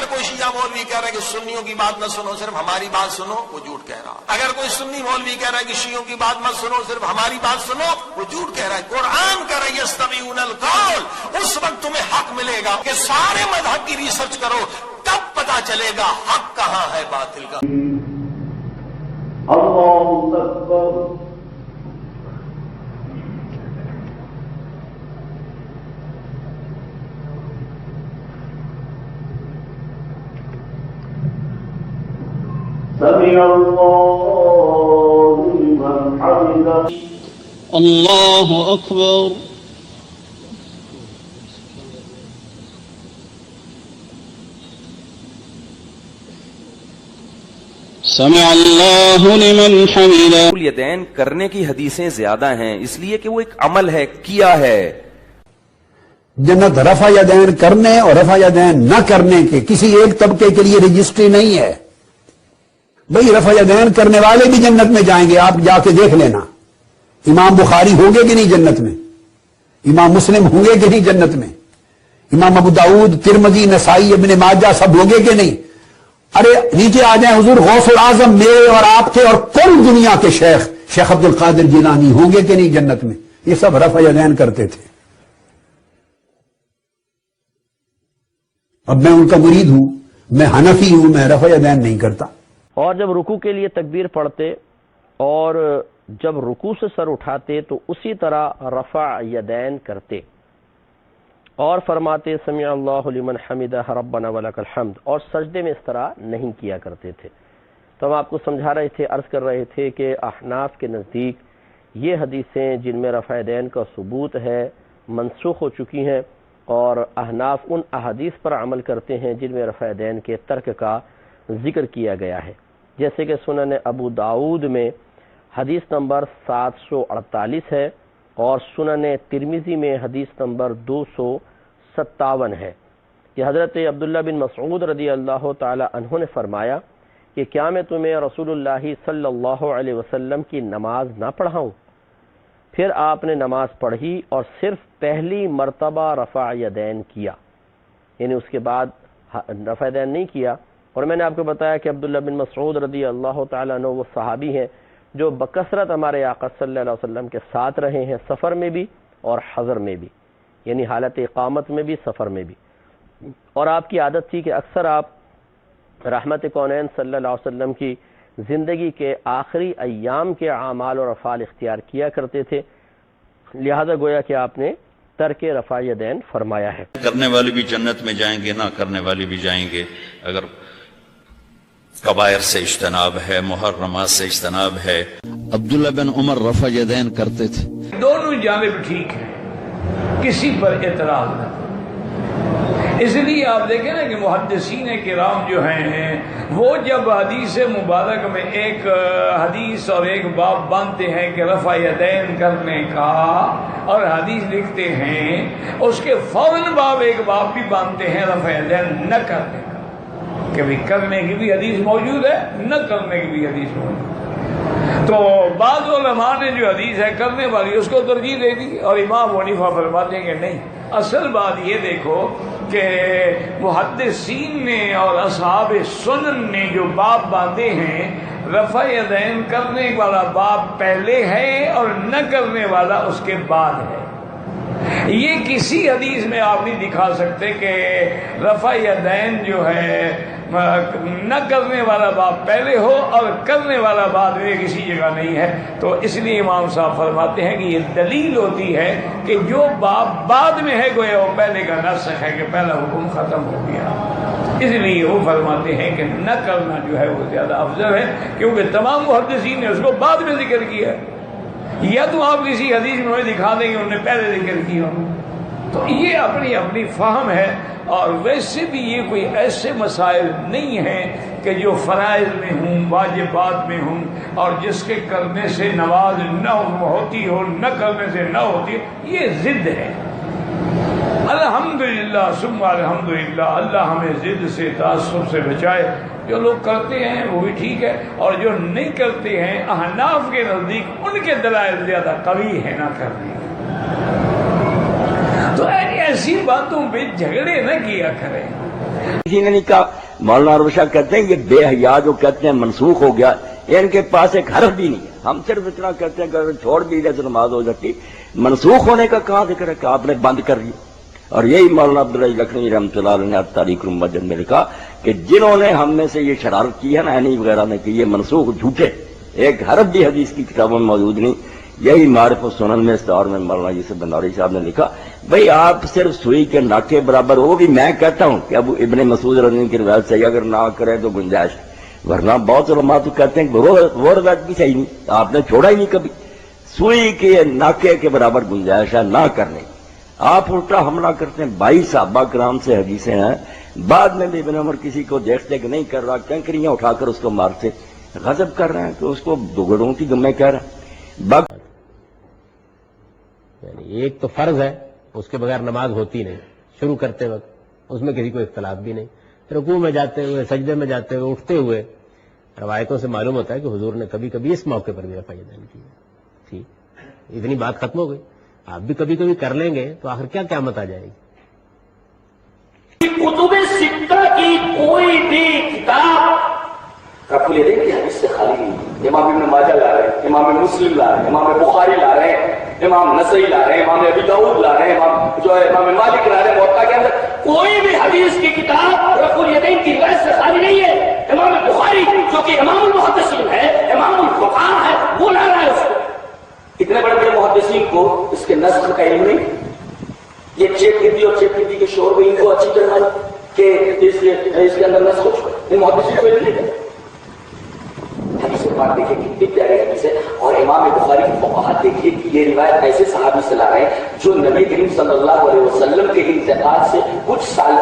اگر کوئی شیعہ مولوی کہہ رہا ہے کہ سنیوں کی بات نہ سنو صرف ہماری بات سنو، وہ جھوٹ کہہ رہا ہے۔ اگر کوئی سنی مولوی کہہ رہا ہے کہ شیعوں کی بات مت سنو صرف ہماری بات سنو، وہ جھوٹ کہہ رہا ہے۔ قرآن کہہ رہا ہے یستمعون القول، اس وقت تمہیں حق ملے گا کہ سارے مذہب کی ریسرچ کرو، تب پتا چلے گا حق کہاں ہے باطل کا۔ اللہ اکبر۔ سمع اللہ لمن حمدہ۔ اللہ اکبر۔ سمع اللہ لمن حمدہ۔ الیدین کرنے کی حدیثیں زیادہ ہیں، اس لیے کہ وہ ایک عمل ہے، کیا ہے۔ جنت رفع یدین کرنے اور رفع یدین نہ کرنے کے کسی ایک طبقے کے لیے رجسٹری نہیں ہے۔ بھئی رفع یدین کرنے والے بھی جنت میں جائیں گے، آپ جا کے دیکھ لینا۔ امام بخاری ہوں گے کہ نہیں جنت میں؟ امام مسلم ہوں گے کہ نہیں جنت میں؟ امام ابو داؤد، ترمذی، نسائی، ابن ماجہ سب ہوں گے کہ نہیں؟ ارے نیچے آ جائیں، حضور غوث العظم میرے اور آپ تھے اور کل دنیا کے شیخ عبد القادر جیلانی ہوں گے کہ نہیں جنت میں؟ یہ سب رفع یدین کرتے تھے۔ اب میں ان کا مرید ہوں، میں حنفی ہوں، میں رفع یدین نہیں کرتا۔ اور جب رکوع کے لیے تکبیر پڑھتے اور جب رکوع سے سر اٹھاتے تو اسی طرح رفع یدین کرتے اور فرماتے سمع اللہ لمن حمدہ ربنا ولک الحمد، اور سجدے میں اس طرح نہیں کیا کرتے تھے۔ تو ہم آپ کو سمجھا رہے تھے، عرض کر رہے تھے کہ احناف کے نزدیک یہ حدیثیں جن میں رفع یدین کا ثبوت ہے منسوخ ہو چکی ہیں، اور احناف ان احادیث پر عمل کرتے ہیں جن میں رفع یدین کے ترک کا ذکر کیا گیا ہے، جیسے کہ سنن ابو داؤد میں حدیث نمبر 748 ہے اور سنن ترمذی میں حدیث نمبر 257 ہے کہ حضرت عبداللہ بن مسعود رضی اللہ تعالی عنہ نے فرمایا کہ کیا میں تمہیں رسول اللہ صلی اللہ علیہ وسلم کی نماز نہ پڑھاؤں؟ پھر آپ نے نماز پڑھی اور صرف پہلی مرتبہ رفع یدین کیا، یعنی اس کے بعد رفع یدین نہیں کیا۔ اور میں نے آپ کو بتایا کہ عبداللہ بن مسعود رضی اللہ تعالیٰ عنہ وہ صحابی ہیں جو بکثرت ہمارے آقا صلی اللہ علیہ وسلم کے ساتھ رہے ہیں، سفر میں بھی اور حضر میں بھی، یعنی حالت اقامت میں بھی سفر میں بھی۔ اور آپ کی عادت تھی کہ اکثر آپ رحمت کونین صلی اللہ علیہ وسلم کی زندگی کے آخری ایام کے اعمال اور افعال اختیار کیا کرتے تھے، لہذا گویا کہ آپ نے ترک رفع یدین فرمایا ہے۔ کرنے والے بھی جنت میں جائیں گے، نہ کرنے والے بھی جائیں گے، اگر کبائر سے اجتناب ہے، محرمات سے اجتناب ہے۔ عبداللہ بن عمر رفع یدین کرتے تھے۔ دونوں جانب ٹھیک ہیں، کسی پر اعتراض نہ۔ اس لیے آپ دیکھیں نا کہ محدثین کرام جو ہیں وہ جب حدیث مبارک میں ایک حدیث اور ایک باب باندھتے ہیں کہ رفع یدین کرنے کا، اور حدیث لکھتے ہیں اس کے فوراً باب ایک باب بھی باندھتے ہیں رفع یدین نہ کرنے کا، کہ بھی کرنے کی بھی حدیث موجود ہے، نہ کرنے کی بھی حدیث موجود ہے۔ تو بعض علماء نے جو حدیث ہے کرنے والی اس کو ترجیح دے دی، اور امام حنیفہ فرماتے ہیں کہ نہیں۔ اصل بات یہ دیکھو کہ محدثین نے اور اصحاب سنن نے جو باب باندھے ہیں، رفع یدین کرنے والا باب پہلے ہے اور نہ کرنے والا اس کے بعد ہے۔ یہ کسی حدیث میں آپ نہیں دکھا سکتے کہ رفع یدین جو ہے نہ کرنے والا باب پہلے ہو اور کرنے والا بعد میں، کسی جگہ نہیں ہے۔ تو اس لیے امام صاحب فرماتے ہیں کہ یہ دلیل ہوتی ہے کہ جو باب بعد میں ہے گویا وہ پہلے کا نسخ ہے، کہ پہلا حکم ختم ہو گیا۔ اس لیے وہ فرماتے ہیں کہ نہ کرنا جو ہے وہ زیادہ افضل ہے، کیونکہ تمام محدثین نے اس کو بعد میں ذکر کیا ہے۔ یا تو آپ کسی حدیث میں انہیں دکھا دیں گے انہوں نے پہلے ذکر کیا ہو، تو یہ اپنی اپنی فہم ہے۔ اور ویسے بھی یہ کوئی ایسے مسائل نہیں ہیں کہ جو فرائض میں ہوں، واجبات میں ہوں، اور جس کے کرنے سے نماز نہ ہوتی ہو، نہ کرنے سے نہ ہوتی، یہ ضد ہے۔ الحمدللہ ثم الحمدللہ، اللہ ہمیں ضد سے، تعصب سے بچائے۔ جو لوگ کرتے ہیں وہ بھی ٹھیک ہے، اور جو نہیں کرتے ہیں احناف کے نزدیک ان کے دلائل زیادہ قوی ہے نہ کرنے۔ تو ایسی باتوں پہ جھگڑے نہ کیا کریں۔ کسی نے نہیں کہا. مولانا روشا کہتے ہیں یہ بے حیا جو کہتے ہیں منسوخ ہو گیا، ان کے پاس ایک حرف بھی نہیں ہے. ہم صرف اتنا کہتے ہیں کہ اگر چھوڑ دی جائے تو نماز ہو جاتی. منسوخ ہونے کا کہاں ذکر ہے کہ آپ نے بند کر دی؟ اور یہی مولانا عبدالعزیز لکھنوی رحمۃ اللہ علیہ نے تاریخ المسجد میں لکھا کہ جنہوں نے ہم میں سے یہ شرارت کی ہے نا اینی وغیرہ نے کہ یہ منسوخ جھوٹے، ایک حرف بھی حدیث کی کتابوں میں موجود نہیں. یہی معرف السنن میں اس دور میں مولانا یوسف بنداری صاحب نے لکھا بھئی آپ صرف سوئی کے ناکے برابر، وہ بھی میں کہتا ہوں کہ اب ابن مسعود رضی اللہ عنہ کی روایت صحیح اگر نہ کریں تو گنجائش، ورنہ بہت علماء تو کہتے ہیں کہ وہ روایت بھی صحیح نہیں، آپ نے چھوڑا ہی نہیں کبھی. سوئی کے ناکے کے برابر گنجائش ہے نہ کرنے. آپ الٹا حملہ کرتے ہیں. 22 صحابہ کرام سے حدیثیں ہیں، بعد میں بھی ابن عمر کسی کو دیکھتے کہ نہیں کر رہا، کنکریاں اٹھا کر اس کو مارتے، غضب کر رہے ہیں کہ اس کو دگڑوں کی گمیں کہہ رہے ہیں. یعنی ایک تو فرض ہے، اس کے بغیر نماز ہوتی نہیں شروع کرتے وقت، اس میں کسی کو اختلاف بھی نہیں. رکوع میں جاتے ہوئے، سجدے میں جاتے ہوئے، اٹھتے ہوئے، روایتوں سے معلوم ہوتا ہے کہ حضور نے کبھی کبھی اس موقع پر بھی رفع یدین کی. ٹھیک، اتنی بات ختم ہو گئی. آپ بھی کبھی کبھی کر لیں گے تو آخر کیا قیامت آ جائے گی. کتب ستہ کی کوئی بھی کتاب رفع الیدین کی حدیث سے خالی نہیں. امام ابن ماجہ لا رہے ہیں، امام مسلم لا رہے ہیں، امام بخاری لا رہے ہیں، امام نسائی لا رہے ہیں، امام ابی داؤد لا رہے ہیں، امام مالک لا رہے ہیں. موطا کے اندر کوئی بھی حدیث کی کتاب رفع الیدین کی روایت سے خالی نہیں ہے. امام بخاری جو کہ امام المحدثین ہے، امام الفقہاء ہے، وہ لا رہا ہے اس کو. اتنے بڑے بڑے محدثین کو اس کے نسخ کا علم نہیں. یہ چیک گردی اور چیک گردی کے شور میں ان کو اچھی طرح کہ اس کے اندر نسخ ہو چکا. ان محدثین کو علم نہیں. حدیث پاک دیکھیں کتنی پیاری حدیث ہے. اور امام بخاری کی فقاہت دیکھیے کہ یہ روایت ایسے صحابی سے لا رہے ہیں جو نبی کریم صلی اللہ علیہ وسلم کے انتقال سے کچھ سال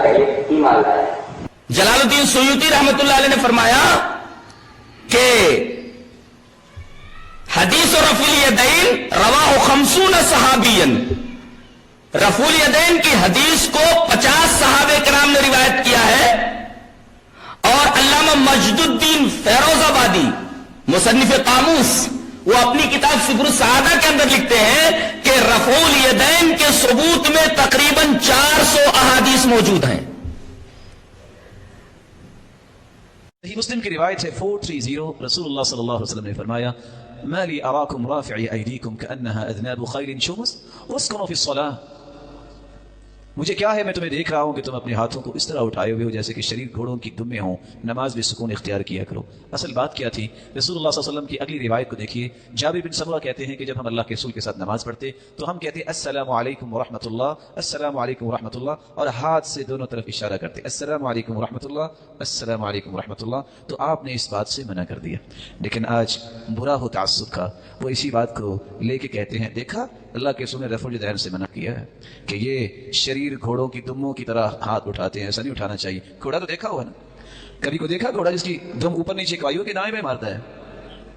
پہلے ایمان لایا ہے. جلال الدین سیوطی رحمۃ اللہ علیہ نے فرمایا کہ حدیث رفع الیدین رواہ 50 صحابیا. رفع الیدین کی حدیث کو 50 صحابہ کرام نے روایت کیا ہے. اور علامہ مجد الدین فیروز آبادی مصنف قاموس وہ اپنی کتاب سبر السعادہ کے اندر لکھتے ہیں کہ رفع الیدین کے ثبوت میں تقریباً 400 احادیث موجود ہیں. صحیح مسلم کی روایت ہے 430. رسول اللہ صلی اللہ علیہ وسلم نے فرمایا ما لی اراکم رافعی ایدیکم کانہا اذناب خیل شمس واسکنوا فی الصلاۃ. مجھے کیا ہے، میں تمہیں دیکھ رہا ہوں کہ تم اپنے ہاتھوں کو اس طرح اٹھائے ہوئے ہو جیسے کہ شریر گھوڑوں کی دمیں ہوں، نماز میں سکون اختیار کیا کرو. اصل بات کیا تھی؟ رسول اللہ صلی اللہ علیہ وسلم کی اگلی روایت کو دیکھیے. جابر بن سمرہ کہتے ہیں کہ جب ہم اللہ کے رسول کے ساتھ نماز پڑھتے تو ہم کہتے السلام علیکم ورحمۃ اللہ، السلام علیکم ورحمۃ اللہ، اور ہاتھ سے دونوں طرف اشارہ کرتے السلام علیکم ورحمۃ اللہ، السلام علیکم ورحمۃ اللہ. تو آپ نے اس بات سے منع کر دیا. لیکن آج برا ہو تعصب کا، وہ اسی بات کو لے کے کہتے ہیں دیکھا اللہ کے رسول نے رفع الیدین سے منع کیا ہے کہ یہ شریر گھوڑوں کی دموں کی طرح ہاتھ اٹھاتے ہیں، ایسا نہیں اٹھانا چاہیے. گھوڑا تو دیکھا ہوا نا، کبھی کو دیکھا گھوڑا جس کی دم اوپر نیچے کوائی ہو کہ دائیں بائیں مارتا ہے؟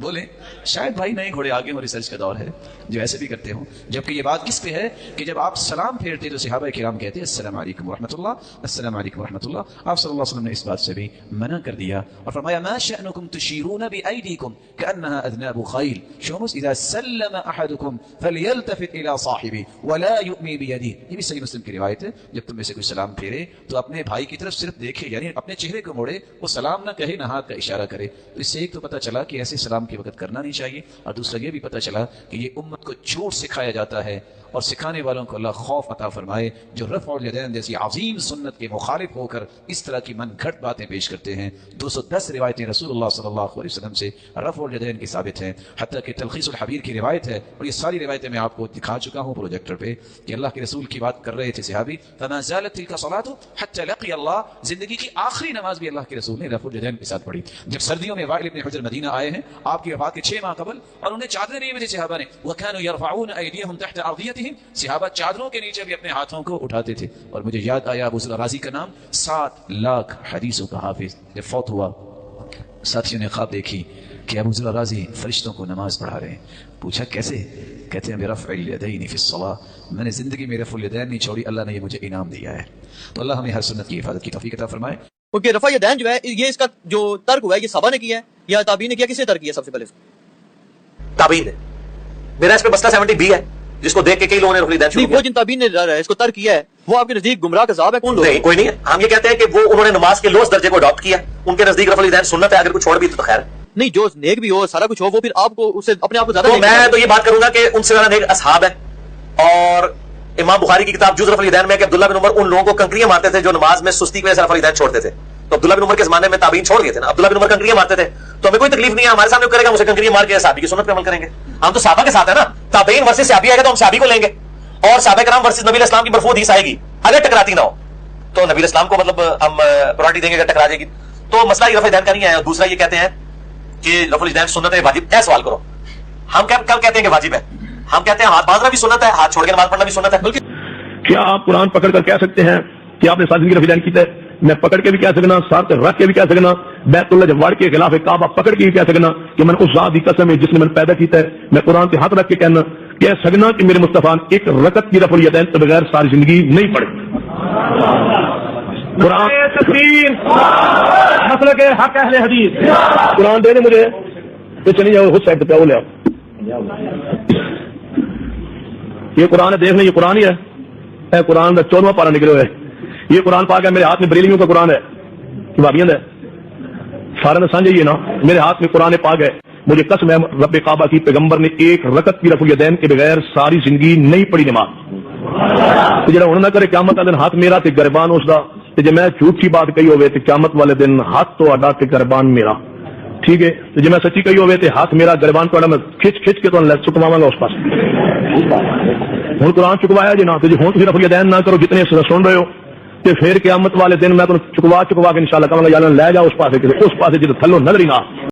بولیں شاید بھائی نئے گھوڑے آگے ہوں، ریسرچ کا دور ہے جو ایسے بھی کرتے ہوں. جبکہ یہ بات کس پہ ہے کہ جب آپ سلام پھیرتے تو صحابہ کرام کہتے السلام علیکم ورحمۃ اللہ، السلام علیکم ورحمۃ اللہ. آپ صلی اللہ علیہ وسلم نے اس بات سے بھی منع کر دیا اور فرمایا ما شأنکم تشیرون بأیدیکم کأنہا اذناب خیل شمس اذا سلم احدکم فلیلتفت الی صاحبہ ولا یؤمی بیدہ. یہ بھی صحیح مسلم کی روایت ہے. جب تم میں سے کوئی سلام پھیرے تو اپنے بھائی کی طرف صرف دیکھے، یعنی اپنے چہرے کو موڑے، وہ سلام نہ کہے نہ ہاتھ کا اشارہ کرے. تو اس سے ایک تو پتہ چلا کہ ایسے سلام کے وقت کرنا نہیں چاہیے، اور دوسرا یہ بھی پتہ چلا کہ یہ امت کو جھوٹ سکھایا جاتا ہے، اور سکھانے والوں کو اللہ خوف عطا فرمائے جو رفع الیدین جیسی عظیم سنت کے مخالف ہو کر اس طرح کی من گھڑت باتیں پیش کرتے ہیں. 210 روایتیں رسول اللہ صلی اللہ علیہ وسلم سے رفع الیدین کی ثابت ہیں، حتیٰ کہ تلخیص الحبیر کی روایت ہے. اور یہ ساری روایتیں میں آپ کو دکھا چکا ہوں پروجیکٹر پہ کہ اللہ کے رسول کی بات کر رہے تھے صحابی. فما زالت تلک صلاۃ حتی لقی اللہ. زندگی کی آخری نماز بھی اللہ کے رسول نے رفع الیدین کے ساتھ پڑھی. جب سردیوں میں وائل ابن حجر مدینہ آئے ہیں آپ کی وفات کے 6 ماہ قبل، اور انہیں چادریں نہیں ملی صحابہ نے. وكانوا يرفعون ايديهم تحت ارضيتهم. صحابہ چادروں کے نیچے بھی اپنے ہاتھوں کو اٹھاتے تھے. اور مجھے یاد آیا ابو ذر رازی کا نام، 7 لاکھ حدیثوں کا حافظ. جب فوت ہوا ساتھیوں نے خواب دیکھی کہ ابو ذر رازی فرشتوں کو نماز پڑھا رہے ہیں. پوچھا کیسے؟ کہتے ہیں برفع الیدین فی الصلاۃ. میں نے زندگی میں رفع الیدین نہیں چھوڑی، اللہ نے یہ مجھے انعام دیا ہے. تو اللہ ہمیں ہر سنت کی حفاظت کی توفیق عطا فرمائے. کیونکہ رفع الیدین جو ہے یہ اس کا جو ترک ہوا ہے یہ صحابہ نے کیا ہے یا تابعین نے کیا؟ کس نے ترک کیا سب سے پہلے؟ تابعین نے. میرا اس پہ مسئلہ 70 بھی ہے جس کو دیکھ کے کئی لوگوں نے رفع الیدین شروع کیا. وہ جن تابعین نے اس کو ترک کیا ہے وہ آپ کے نزدیک گمراہ کذاب ہے؟ کون لوگ؟ نہیں، کوئی نہیں ہے. ہم یہ کہتے ہیں کہ وہ انہوں نے نماز کے لوز درجے کو اڈاپٹ کیا. ان کے نزدیک رفع الیدین سنت ہے، اگر کوئی چھوڑ بھی تو خیر. نہیں، جو نیک بھی ہو، سارا کچھ ہو، وہ پھر آپ کو اس سے اپنے آپ کو زیادہ تو میں تو یہ بات کروں گا کہ ان سے زیادہ نیک اصحاب ہے. اور امام بخاری کی کتاب جز رفع الیدین میں کہ عبداللہ بن عمر ان لوگوں کو کنکریاں مارتے تھے جو نماز میں سستی کی وجہ سے رفع الیدین چھوڑتے تھے. تو عبداللہ بن عمر کے زمانے میں تابعین چھوڑ گئے تھے نا. عبداللہ بن عمر کنکریاں مارتے تھے تو ہمیں کوئی تکلیف نہیں ہے، ہمارے سامنے کرے گا اسے کنکریاں مار کے صحابی کی سنت پہ عمل کریں گے. ہم تو صحابہ کے ساتھ ہیں نا. تابعین ورسز صحابی آئے گا تو ہم صحابی کو لیں گے، اور صحابہ کرام ورسز نبی علیہ السلام کی مرفوع حدیث آئے گی. اگر ٹکراتی نہ ہو تو نبی علیہ السلام کو مطلب ہم پرائرٹی دیں گے اگر ٹکرا جائے گی. تو مسئلہ یہ رفع الیدین کا نہیں ہے. اور دوسرا یہ کہتے ہیں کہ رفع الیدین سنت ہے واجب. اے سوال کرو، ہم کب کہتے ہیں کہ واجب ہے؟ ہم کہتے ہیں ہاتھ باندھنا بھی سنت ہے، ہاتھ چھوڑ کے نماز پڑھنا بھی سنت ہے. کیا آپ قرآن پکڑ کر کہہ سکتے ہیں کہ آپ نے ساری زندگی رفع الیدین کیتا ہے؟ میں پکڑ کے بھی کہہ سکنا، ساتھ رکھ کے بھی کہہ سکنا، بیت اللہ جب وڑ کے خلاف کعبہ پکڑ کے بھی کہہ سکنا کہ میں نے اس ذات کی قسم ہے جس نے میں نے پیدا کیتا ہے. میں قرآن کے ہاتھ رکھ کے کہہ سکنا کہ میرے مصطفیٰ نے ایک رکعت کی رفع الیدین کے بغیر ساری زندگی نہیں پڑھی. قرآن مسلک حق اہل حدیث قرآن دے دے مجھے تو چلی جاؤ خود سائڈ پہ وہ لے آؤ. یہ قرآن ہے، دیکھ لیں، یہ قرآن ہی ہے. اے قرآن کا 14واں پارہ نکلے ہوئے. یہ قرآن پاک ہے، میرے ہاتھ میں بریلویوں کا قرآن ہے، بھابیاں ہے. سارے نے سمجھے یہ نا، میرے ہاتھ میں قرآن پاک ہے. مجھے قسم ہے رب کعبہ کی پیغمبر نے ایک رکعت کی رفع الیدین کے بغیر ساری زندگی نہیں پڑھی نماز. تو جڑا انہوں نہ کرے قیامت والے دن ہاتھ میرا تے گربان اس دا، تے جے میں جھوٹی بات کہی ہوئے تے قیامت والے دن ہاتھ تو اڈا تے گربان میرا. ٹھیک ہے، تو جے میں سچی کہی ہوئے تے ہاتھ میرا گربان تو میں کھچ کے تو چکواواں گا اس پاس. ہوں قرآن چکوایا جی نا، تو جی ہوں تھی رفع الیدین نہ کرو جتنے سن رہے ہو، تے پھر قیامت والے دن میں تمہیں چکوا کے انشاءاللہ کہوں گا یا لے جاؤ اس پاسے جدھر تھلو نظر ہی نہ.